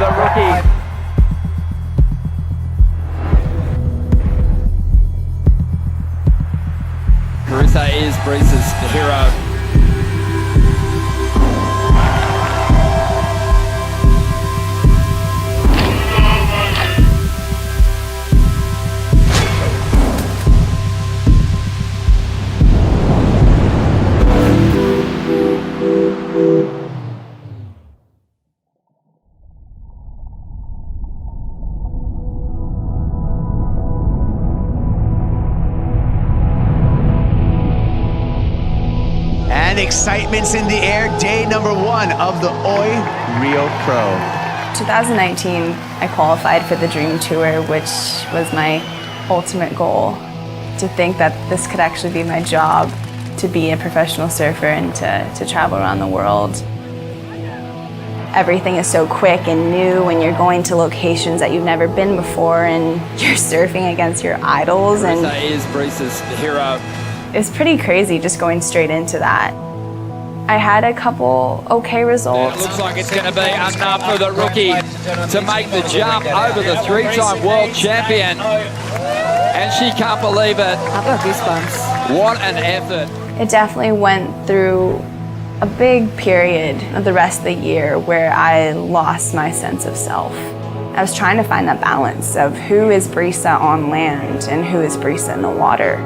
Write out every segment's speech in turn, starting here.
the rookie. Carissa is Breeze's hero. And excitement's in the air, day number 1 of the Oi Rio Pro. 2019, I qualified for the Dream Tour, which was my ultimate goal. To think that this could actually be my job, to be a professional surfer and to travel around the world. Everything is so quick and new when you're going to locations that you've never been before and you're surfing against your idols. And Carissa is Breeze's hero. it's pretty crazy just going straight into that. I had a couple okay results. It looks like it's going to be enough for the rookie to make the jump over the 3-time world champion. And she can't believe it. I've got goosebumps. What an effort. It definitely went through a big period of the rest of the year where I lost my sense of self. I was trying to find that balance of who is Brisa on land and who is Brisa in the water.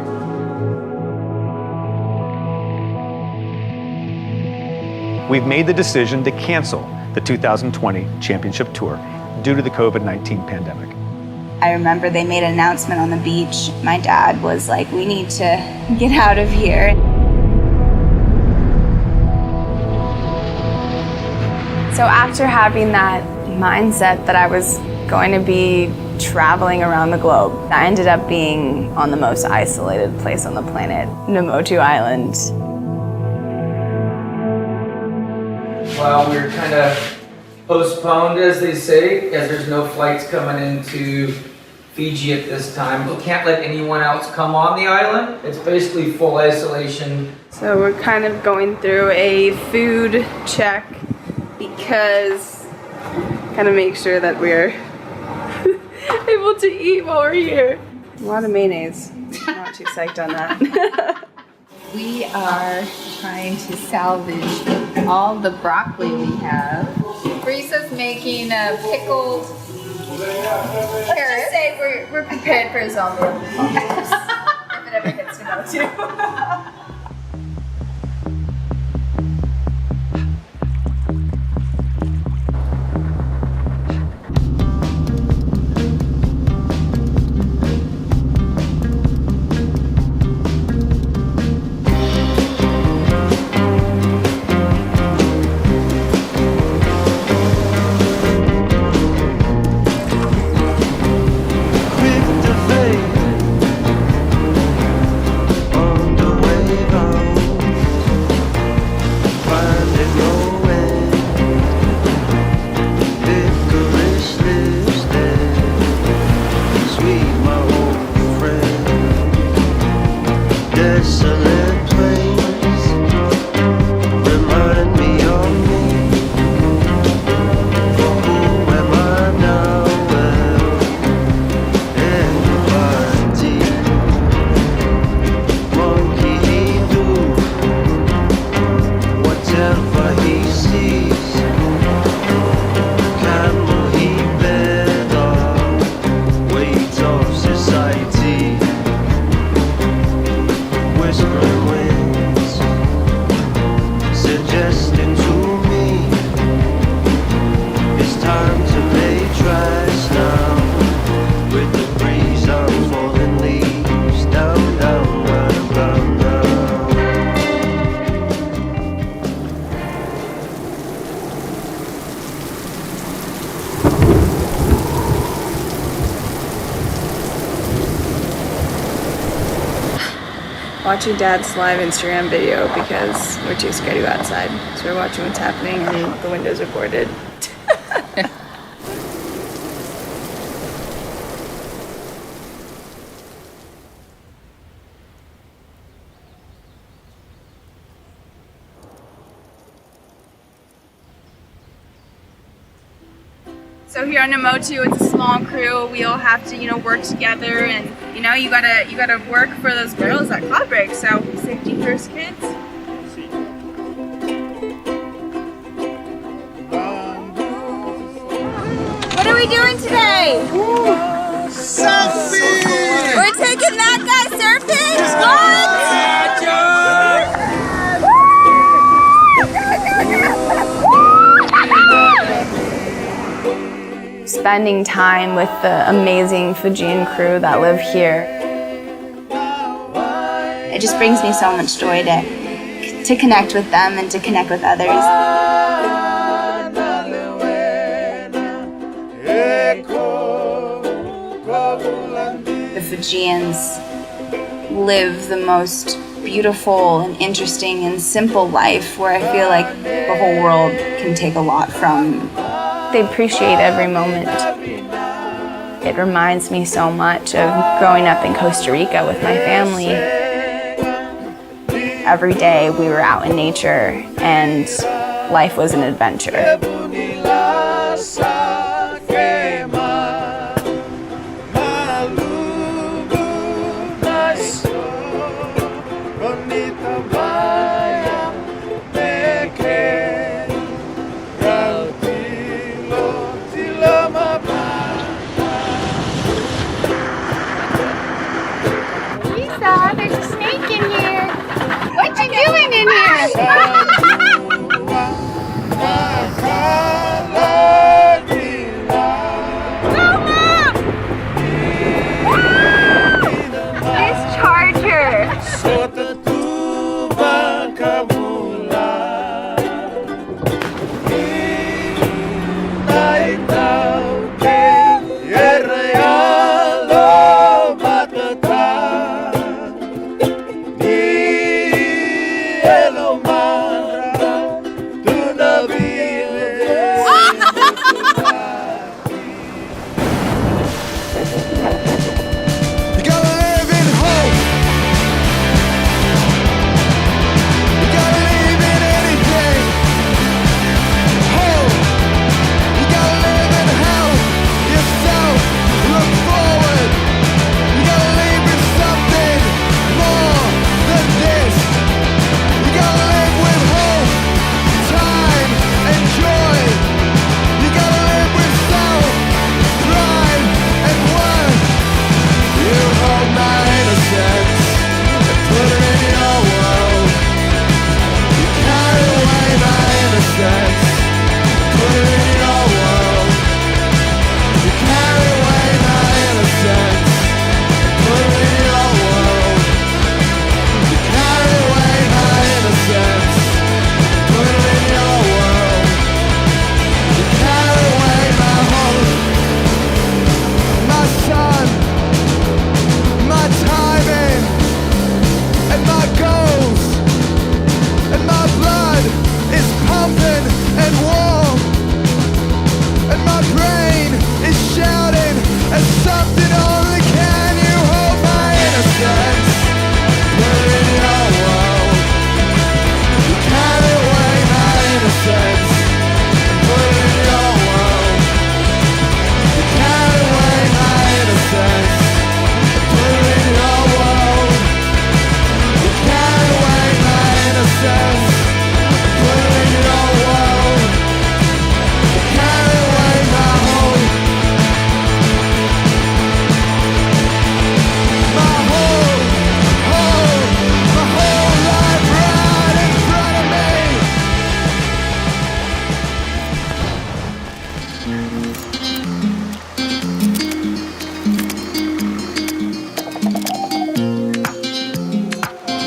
We've made the decision to cancel the 2020 Championship Tour due to the COVID-19 pandemic. I remember they made an announcement on the beach. My dad was like, we need to get out of here. So after having that mindset that I was going to be traveling around the globe, I ended up being on the most isolated place on the planet, Namotu Island. Well, we're kind of postponed, as they say, as there's no flights coming into Fiji at this time. We can't let anyone else come on the island. It's basically full isolation. So we're kind of going through a food check because kind of make sure that we're able to eat while we're here. A lot of mayonnaise. I'm not too psyched on that. We are trying to salvage all the broccoli we have. Brisa's making a pickled carrot. Let's just say we're prepared for a zombie apocalypse if it ever gets to know too. Watching Dad's live Instagram video because we're too scared to go outside. So we're watching what's happening and the windows are boarded. So here on Namotu, it's a small crew. We all have to, work together, and you gotta work for those girls at Cloud Break. So safety first, kids. What are we doing today? Surfing! We're taking that guy surfing. What? Spending time with the amazing Fijian crew that live here. It just brings me so much joy to connect with them and to connect with others. The Fijians live the most beautiful and interesting and simple life where I feel like the whole world can take a lot from. They appreciate every moment. It reminds me so much of growing up in Costa Rica with my family. Every day we were out in nature and life was an adventure. There's a snake in here. What you doing in here? No, Mom! This charger.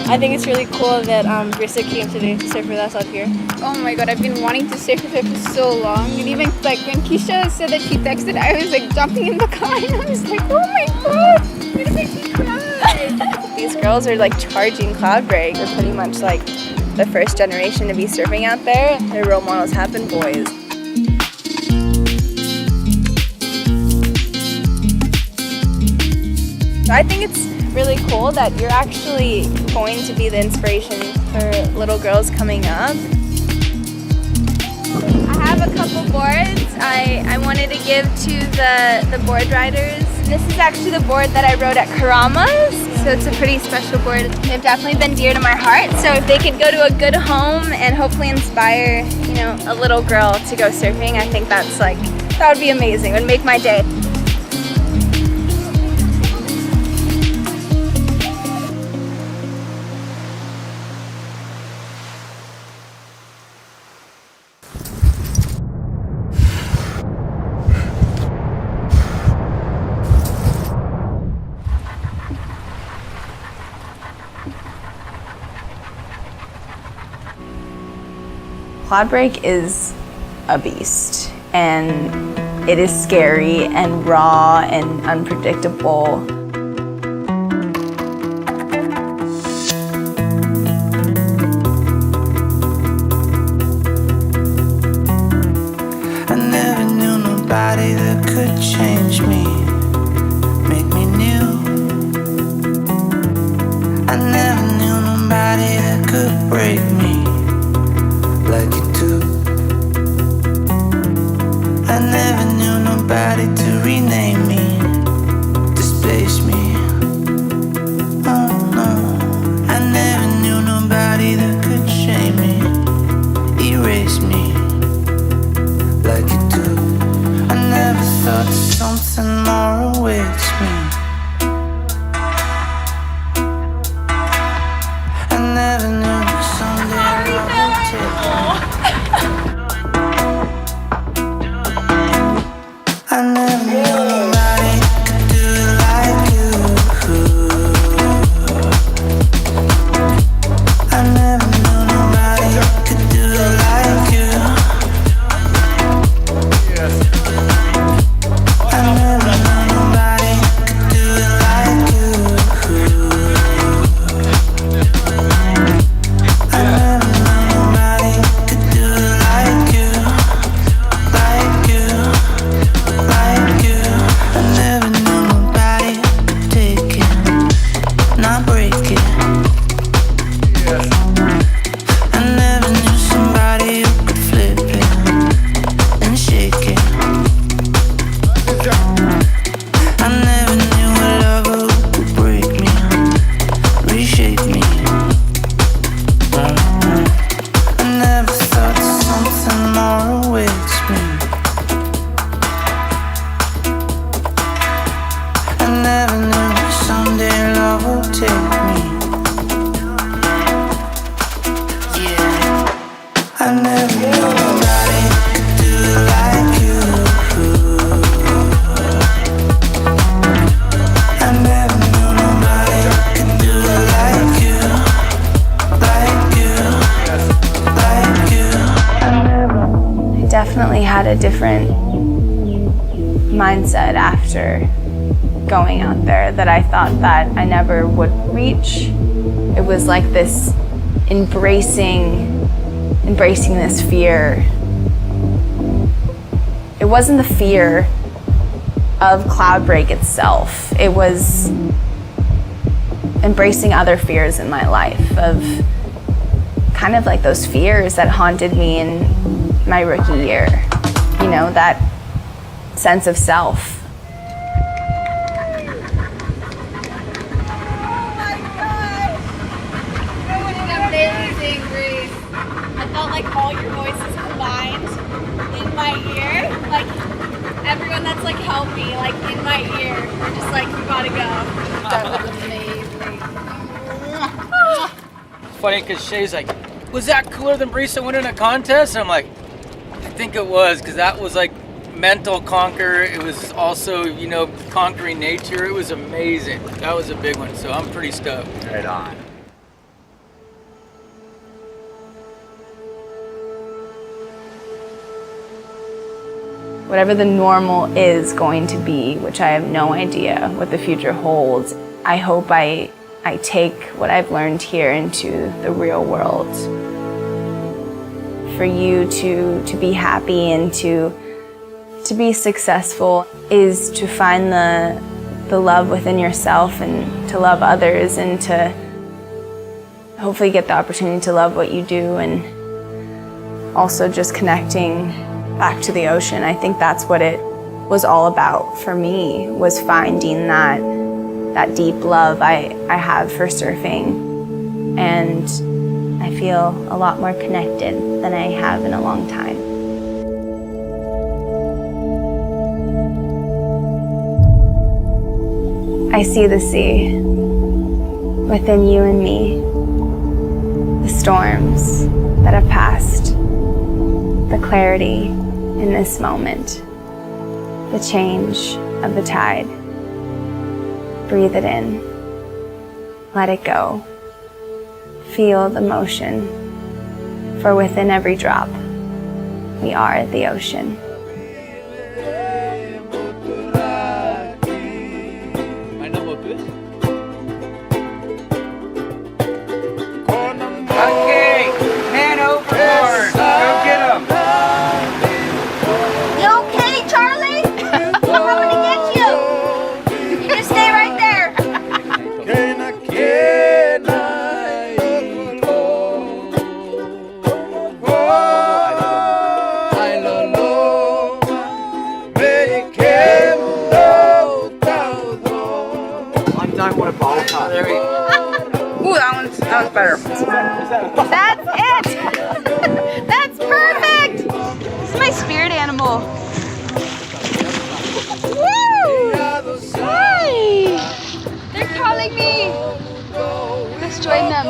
I think it's really cool that Brisa came today to surf with us out here. Oh my god, I've been wanting to surf with her for so long. And even like when Keisha said that she texted, I was like jumping in the car and I was like, oh my god, I'm gonna make me cry. These girls are like charging Cloud Break. They're pretty much like the first generation to be surfing out there. Their role models have been boys. So I think it's really cool that you're actually going to be the inspiration for little girls coming up. I have a couple boards. I wanted to give to the board riders. This is actually the board that I rode at Karama's, so it's a pretty special board. They've definitely been dear to my heart, so if they could go to a good home and hopefully inspire, you know, a little girl to go surfing, I think that's like, that would be amazing. It would make my day. Cloudbreak is a beast, and it is scary and raw and unpredictable. I never knew nobody that could change me, make me new. I never knew nobody that could break me like you do. I never knew nobody to rename me, displace me. Oh no, I never knew nobody that could shame me, erase me like you do. I never thought something more awaits me. I never knew that someday I would take. I never knew nobody could do it like you. I never knew nobody could do it like you. I never knew nobody could do it like you. I never knew nobody could do it like you, like you, like you. I never knew nobody could take it, not break it. I never knew somebody who could flip it and shake it. I never knew a lover who could break me, reshape me. I never thought something more awaits me. I never knew someday love will take me. Yeah. I never knew nobody could do it like you. I never knew nobody could do it like you, like you, like you. I never. I definitely had a different mindset after going out there that I thought that I never would reach. It was like this embracing this fear. It wasn't the fear of Cloudbreak itself. It was embracing other fears in my life, of kind of like those fears that haunted me in my rookie year. You know, that sense of self. Amazing, Grace. I felt like all your voices combined in my ear. Like everyone that's like helped me, like in my ear, we're just like, you gotta go. That was amazing. It's funny because Shay's like, was that cooler than Brisa winning a contest? And I'm like, I think it was, because that was like mental conquer. It was also, you know, conquering nature. It was amazing. That was a big one, so I'm pretty stoked. Right on. Whatever the normal is going to be, which I have no idea what the future holds, I hope I take what I've learned here into the real world. For you to be happy and to be successful is to find the love within yourself and to love others and to hopefully get the opportunity to love what you do, and also just connecting back to the ocean. I think that's what it was all about for me, was finding that deep love I have for surfing. And I feel a lot more connected than I have in a long time. I see the sea within you and me, the storms that have passed, the clarity in this moment, the change of the tide. Breathe it in, let it go. Feel the motion, for within every drop, we are the ocean. Okay, man overboard. Go get him. You okay, Charlie? I'm coming to get you. You just stay right there. I'm done with a ball top. Ooh, that one's better. That's it. That's perfect. This is my spirit animal. Woo! Hi. They're calling me. Let's join them.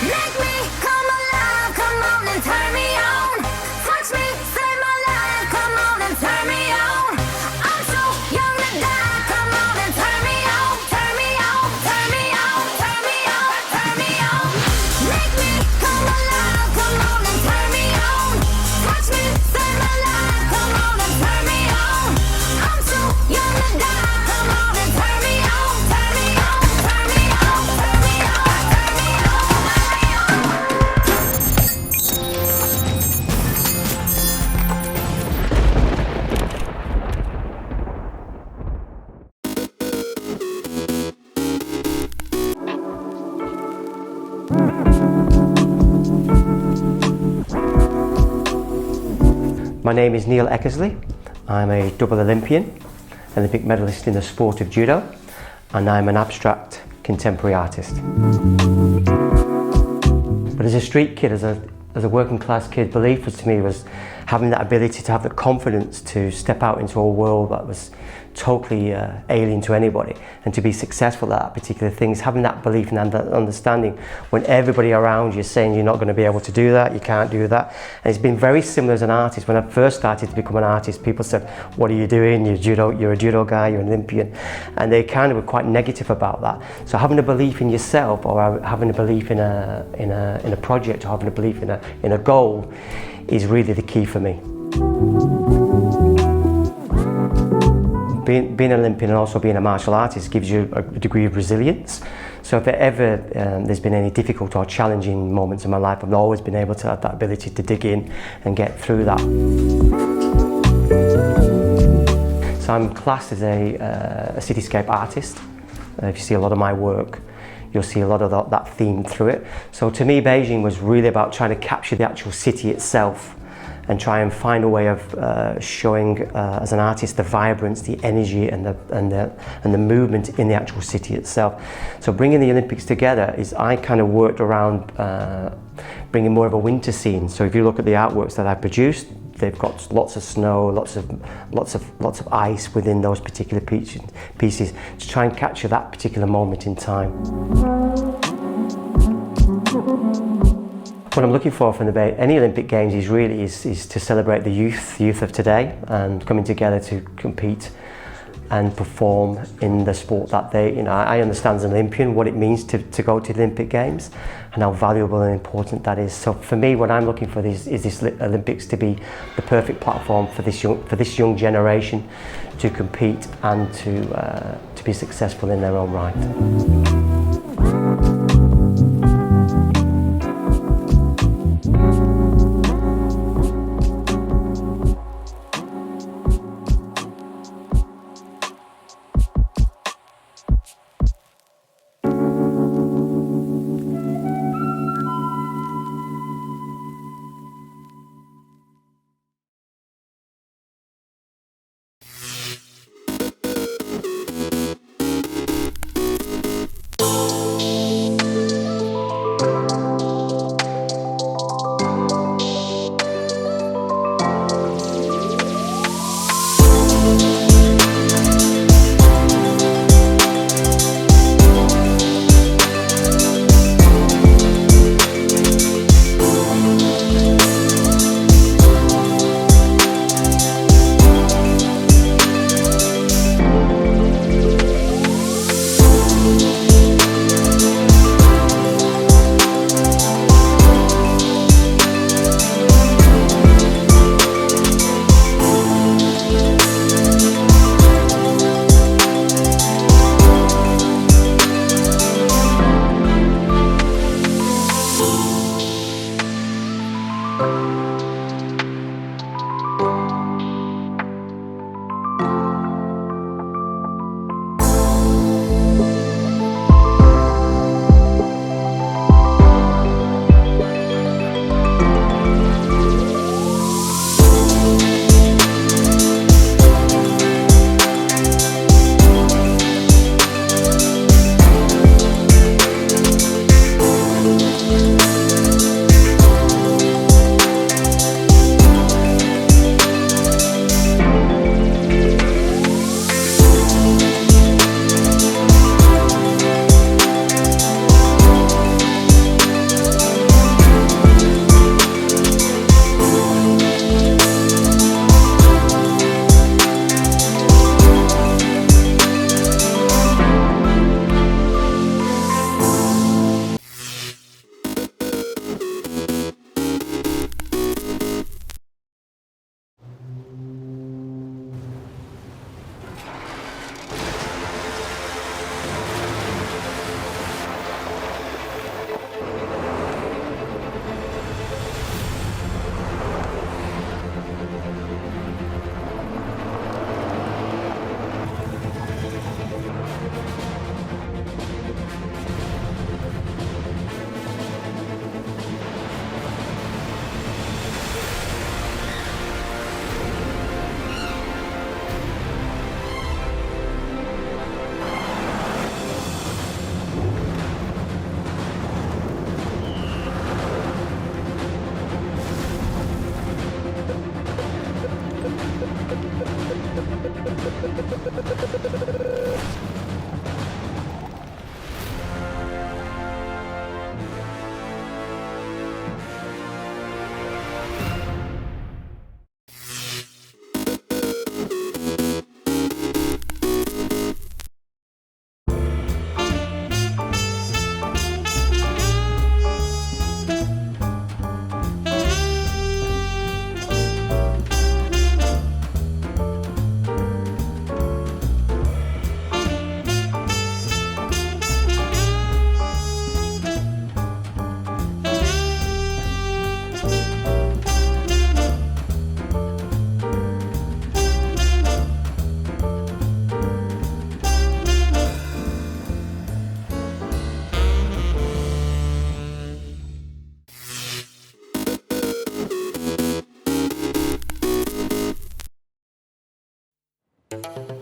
Make me come alive, come on and turn me on. Touch me, save my life, come on and turn me on. I'm so young to die, come on and turn me on, turn me on, turn me on, turn me on, turn me on. Make me come alive, come on and turn me on. Touch me, save my life, come on and turn me on. I'm so young to die, come on and turn me on, turn me on, turn me on, turn me on, turn me on. My name is Neil Eckersley. I'm a double Olympian, Olympic medalist in the sport of judo, and I'm an abstract contemporary artist. But as a street kid, as a working class kid, belief was to me was having that ability to have the confidence to step out into a world that was totally alien to anybody, and to be successful at that particular things, having that belief and that understanding when everybody around you is saying you're not going to be able to do that, you can't do that. And it's been very similar as an artist. When I first started to become an artist, people said, what are you doing? You're a judo guy, you're an Olympian. And they kind of were quite negative about that. So having a belief in yourself, or having a belief in a project, or having a belief in a goal is really the key for me. Being an Olympian and also being a martial artist gives you a degree of resilience. So if ever there's been any difficult or challenging moments in my life, I've always been able to have that ability to dig in and get through that. So I'm classed as a cityscape artist. If you see a lot of my work, you'll see a lot of that theme through it. So to me, Beijing was really about trying to capture the actual city itself and try and find a way of showing, as an artist, the vibrance, the energy, and the movement in the actual city itself. So bringing the Olympics together is, I kind of worked around bringing more of a winter scene. So if you look at the artworks that I produced, they've got lots of snow, lots of ice within those particular pieces to try and capture that particular moment in time. What I'm looking for from any Olympic Games is to celebrate the youth of today, and coming together to compete and perform in the sport that I understand as an Olympian what it means to go to the Olympic Games and how valuable and important that is. So for me, what I'm looking for is this Olympics to be the perfect platform for this young generation to compete and to be successful in their own right.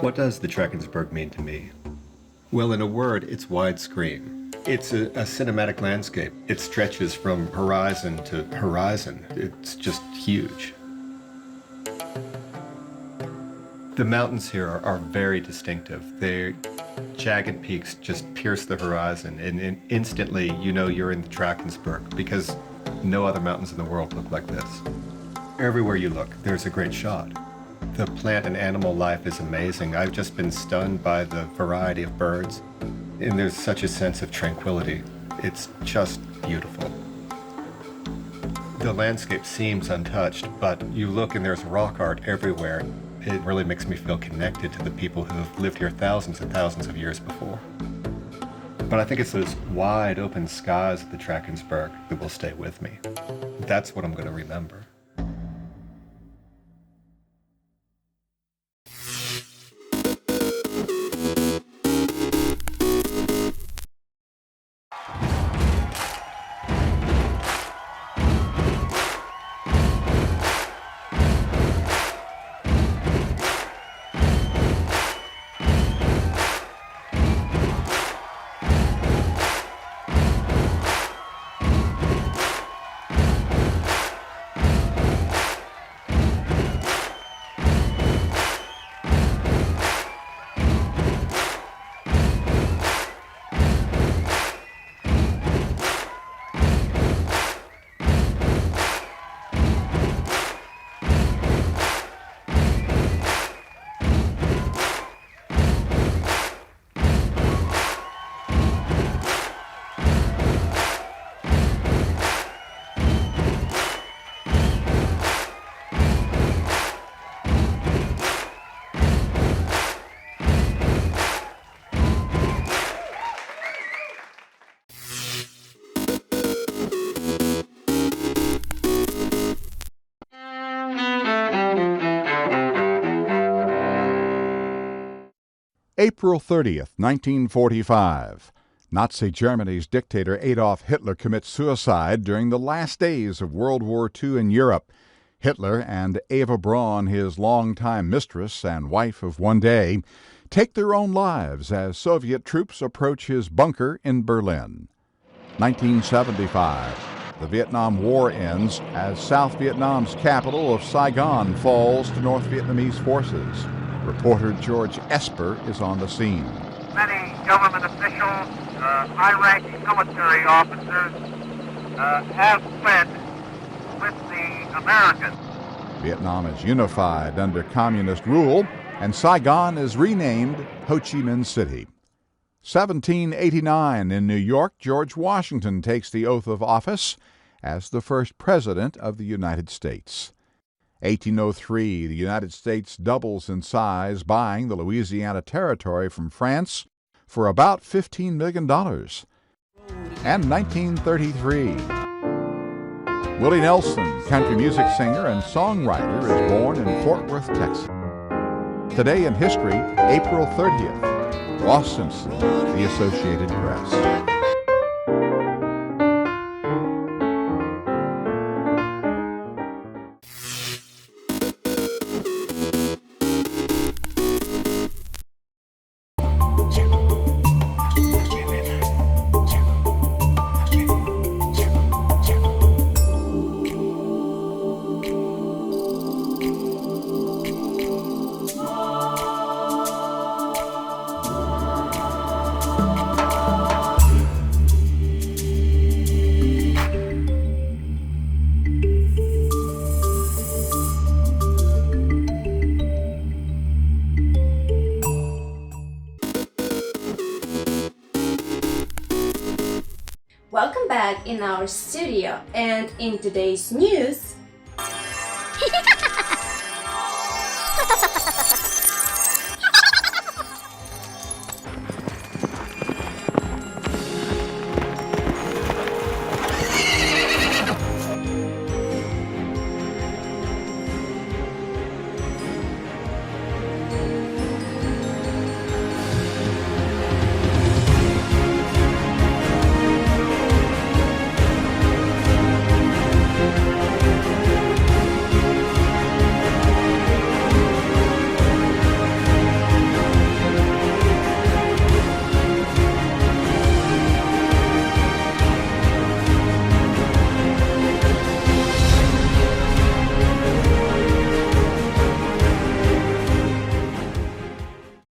What does the Drakensberg mean to me? Well, in a word, it's widescreen. It's a cinematic landscape. It stretches from horizon to horizon. It's just huge. The mountains here are very distinctive. Their jagged peaks just pierce the horizon, and instantly you know you're in the Drakensberg because No other mountains in the world look like this. Everywhere you look, there's a great shot. The plant and animal life is amazing. I've just been stunned by the variety of birds, and there's such a sense of tranquility. It's just beautiful. The landscape seems untouched, but you look and there's rock art everywhere. It really makes me feel connected to the people who have lived here thousands and thousands of years before. But I think it's those wide open skies of the Drakensberg that will stay with me. That's what I'm going to remember. April 30th, 1945. Nazi Germany's dictator Adolf Hitler commits suicide during the last days of World War II in Europe. Hitler and Eva Braun, his longtime mistress and wife of one day, take their own lives as Soviet troops approach his bunker in Berlin. 1975. The Vietnam War ends as South Vietnam's capital of Saigon falls to North Vietnamese forces. Reporter George Esper is on the scene. Many government officials, high-ranking military officers have fled with the Americans. Vietnam is unified under communist rule, and Saigon is renamed Ho Chi Minh City. 1789 in New York, George Washington takes the oath of office as the first president of the United States. 1803, the United States doubles in size, buying the Louisiana Territory from France for about $15 million. And 1933. Willie Nelson, country music singer and songwriter, is born in Fort Worth, Texas. Today in history, April 30th. Ross Simpson, The Associated Press. Welcome back in our studio, and in today's news,